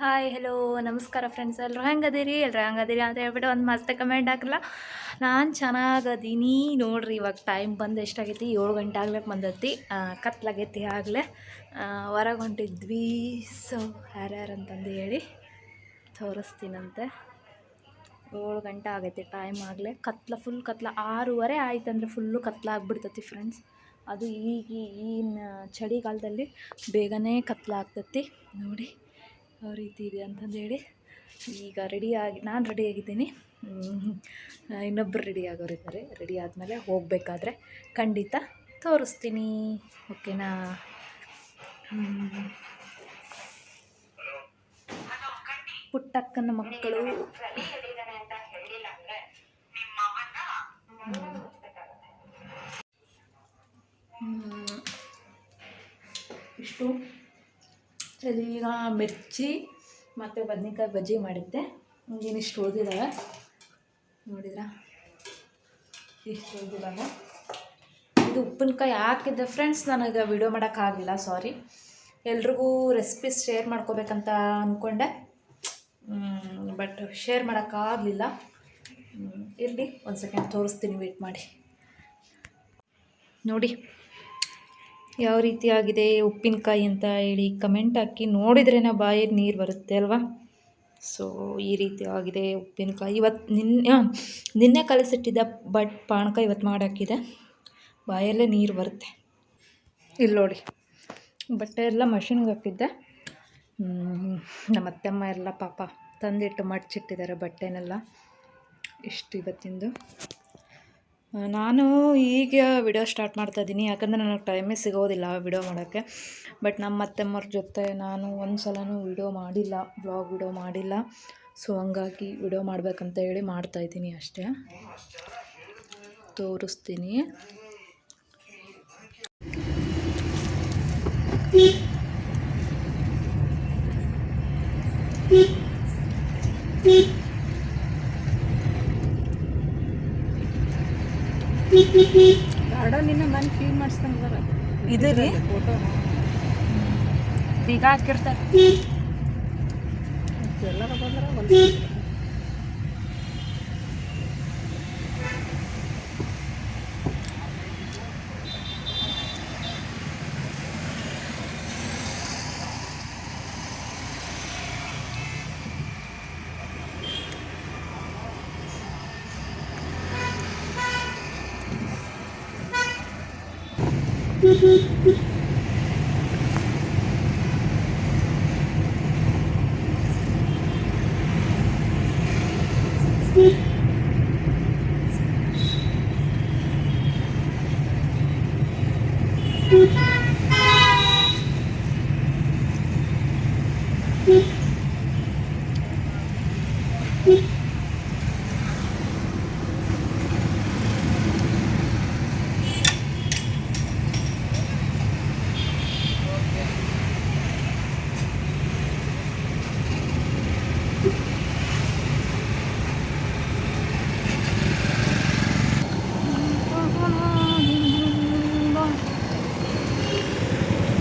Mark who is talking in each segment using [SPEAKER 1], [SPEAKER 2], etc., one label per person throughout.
[SPEAKER 1] Hi hello ನಮಸ್ಕಾರ friends, ಎಲ್ಲರೂ ಹೆಂಗದೀರಿ ಅಂತ ಹೇಳ್ಬಿಟ್ಟು ಒಂದು ಮಸ್ತ್ ಕಮೆಂಟ್ ಹಾಕಲ್ಲ. ನಾನು ಚೆನ್ನಾಗದೀನಿ ನೋಡ್ರಿ. ಇವಾಗ ಟೈಮ್ ಬಂದು ಎಷ್ಟಾಗೈತಿ, 7 ಗಂಟೆ ಆಗ್ಲಿಕ್ಕೆ ಬಂದೈತಿ. ಕತ್ಲಾಗೈತಿ ಆಗಲೇ. ಹೊರಗೆ ಹೊಂಟಿದ್ವಿ. ಸೊ ಯಾರ್ಯಾರಂತಂದು ಹೇಳಿ ತೋರಿಸ್ತೀನಂತೆ. 7 ಗಂಟೆ ಆಗೈತಿ ಟೈಮ್ ಆಗಲೇ. ಫುಲ್ ಕತ್ಲ 6:30 ಆಯ್ತಂದ್ರೆ ಫುಲ್ಲು ಕತ್ಲಾಗ್ಬಿಡ್ತೈತಿ ಫ್ರೆಂಡ್ಸ್. ಅದು ಈಗಿನ ಚಳಿಗಾಲದಲ್ಲಿ ಬೇಗನೆ ಕತ್ಲಾಗ್ತೈತಿ ನೋಡಿ. ಯಾವ ರೀತಿ ಇದೆ ಅಂತಂದೇಳಿ ಈಗ ನಾನು ರೆಡಿಯಾಗಿದ್ದೀನಿ. ಇನ್ನೊಬ್ಬರು ರೆಡಿ ಆಗೋರಿದ್ದಾರೆ. ರೆಡಿ ಆದಮೇಲೆ ಹೋಗಬೇಕಾದ್ರೆ ಖಂಡಿತ ತೋರಿಸ್ತೀನಿ, ಓಕೆನಾ? ಪುಟ್ಟಕ್ಕನ ಮಕ್ಕಳು ಇಷ್ಟು ಈಗ ಮಿರ್ಚಿ ಮತ್ತು ಬದ್ನೆಕಾಯಿ ಬಜ್ಜಿ ಮಾಡಿದ್ದೆ. ಇಷ್ಟು ಉಳಿದಿದ್ದಾವೆ ನೋಡಿದ್ರ, ಇಷ್ಟು ಉಳಿದಿದ್ದಾವೆ. ಇದು ಉಪ್ಪಿನಕಾಯಿ ಹಾಕಿದ್ದೆ ಫ್ರೆಂಡ್ಸ್. ನನಗೆ ವಿಡಿಯೋ ಮಾಡೋಕ್ಕಾಗಲಿಲ್ಲ, ಸಾರಿ. ಎಲ್ರಿಗೂ ರೆಸಿಪೀಸ್ ಶೇರ್ ಮಾಡ್ಕೋಬೇಕಂತ ಅಂದ್ಕೊಂಡೆ, ಬಟ್ ಶೇರ್ ಮಾಡೋಕ್ಕಾಗಲಿಲ್ಲ. ಇರಲಿ, ಒಂದು ಸೆಕೆಂಡ್ ತೋರಿಸ್ತೀನಿ, ವೇಟ್ ಮಾಡಿ. ನೋಡಿ ಯಾವ ರೀತಿ ಆಗಿದೆ ಉಪ್ಪಿನಕಾಯಿ ಅಂತ ಹೇಳಿ ಕಮೆಂಟ್ ಹಾಕಿ. ನೋಡಿದ್ರೇ ಬಾಯಲ್ಲಿ ನೀರು ಬರುತ್ತೆ ಅಲ್ವಾ? ಸೊ ಈ ರೀತಿ ಆಗಿದೆ ಉಪ್ಪಿನಕಾಯಿ. ನಿನ್ನೆ ಕಲಸಿಟ್ಟಿದ್ದೆ, ಬಟ್ ಪಾನಕ ಇವತ್ತು ಮಾಡಾಕಿದೆ. ಬಾಯಲ್ಲೇ ನೀರು ಬರುತ್ತೆ. ಇಲ್ಲಿ ನೋಡಿ, ಬಟ್ಟೆ ಎಲ್ಲ ಮಷಿನ್ಗೆ ಹಾಕಿದ್ದೆ. ನಮ್ಮ ಅತ್ತೆಮ್ಮ ಎಲ್ಲ ಪಾಪ ತಂದಿಟ್ಟು ಮಡ್ಚಿಟ್ಟಿದ್ದಾರೆ ಬಟ್ಟೆನೆಲ್ಲ. ಇಷ್ಟು ಇವತ್ತಿಂದು. ನಾನು ಈಗ ವಿಡಿಯೋ ಸ್ಟಾರ್ಟ್ ಮಾಡ್ತಾಯಿದ್ದೀನಿ, ಯಾಕಂದರೆ ನನಗೆ ಟೈಮೇ ಸಿಗೋದಿಲ್ಲ ವಿಡಿಯೋ ಮಾಡೋಕ್ಕೆ. ಬಟ್ ನಮ್ಮ ಅತ್ತೆಮ್ಮವ್ರ ಜೊತೆ ನಾನು ಒಂದು ಸಲನೂ ವಿಡಿಯೋ ಮಾಡಿಲ್ಲ, ಬ್ಲಾಗ್ ವಿಡಿಯೋ ಮಾಡಿಲ್ಲ. ಸೊ ಹಂಗಾಗಿ ವಿಡಿಯೋ ಮಾಡಬೇಕಂತ ಹೇಳಿ ಮಾಡ್ತಾಯಿದ್ದೀನಿ ಅಷ್ಟೇ. ತೋರಿಸ್ತೀನಿ.
[SPEAKER 2] ಗಾರ್ಡನ್ ಇನ್ನ ಮನೆ ಕ್ಲೀನ್ ಮಾಡಿಸ್ತಾರ.
[SPEAKER 1] ಇದು ರೀ
[SPEAKER 2] ಫೋಟೋ
[SPEAKER 1] ಬೀಗ ಹಾಕಿರ್ತಾರೆ.
[SPEAKER 2] ಎಲ್ಲರ ಬಂದ್ರೆ ಒಂದು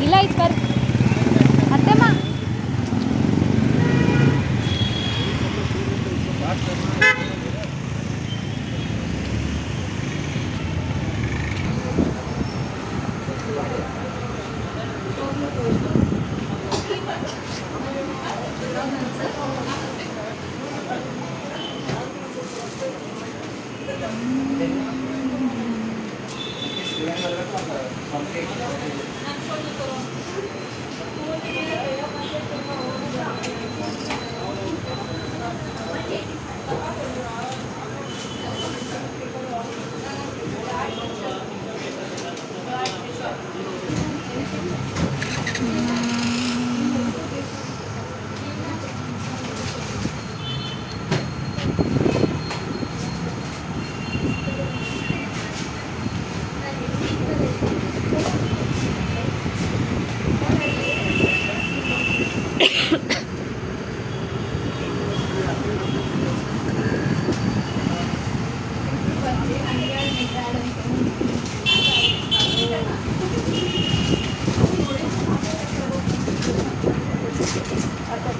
[SPEAKER 1] ಇಲ್ಲ ಇದು ಬರ್ರಿ ಅತ್ತೆಮ್ಮ.
[SPEAKER 2] ಅಥವಾ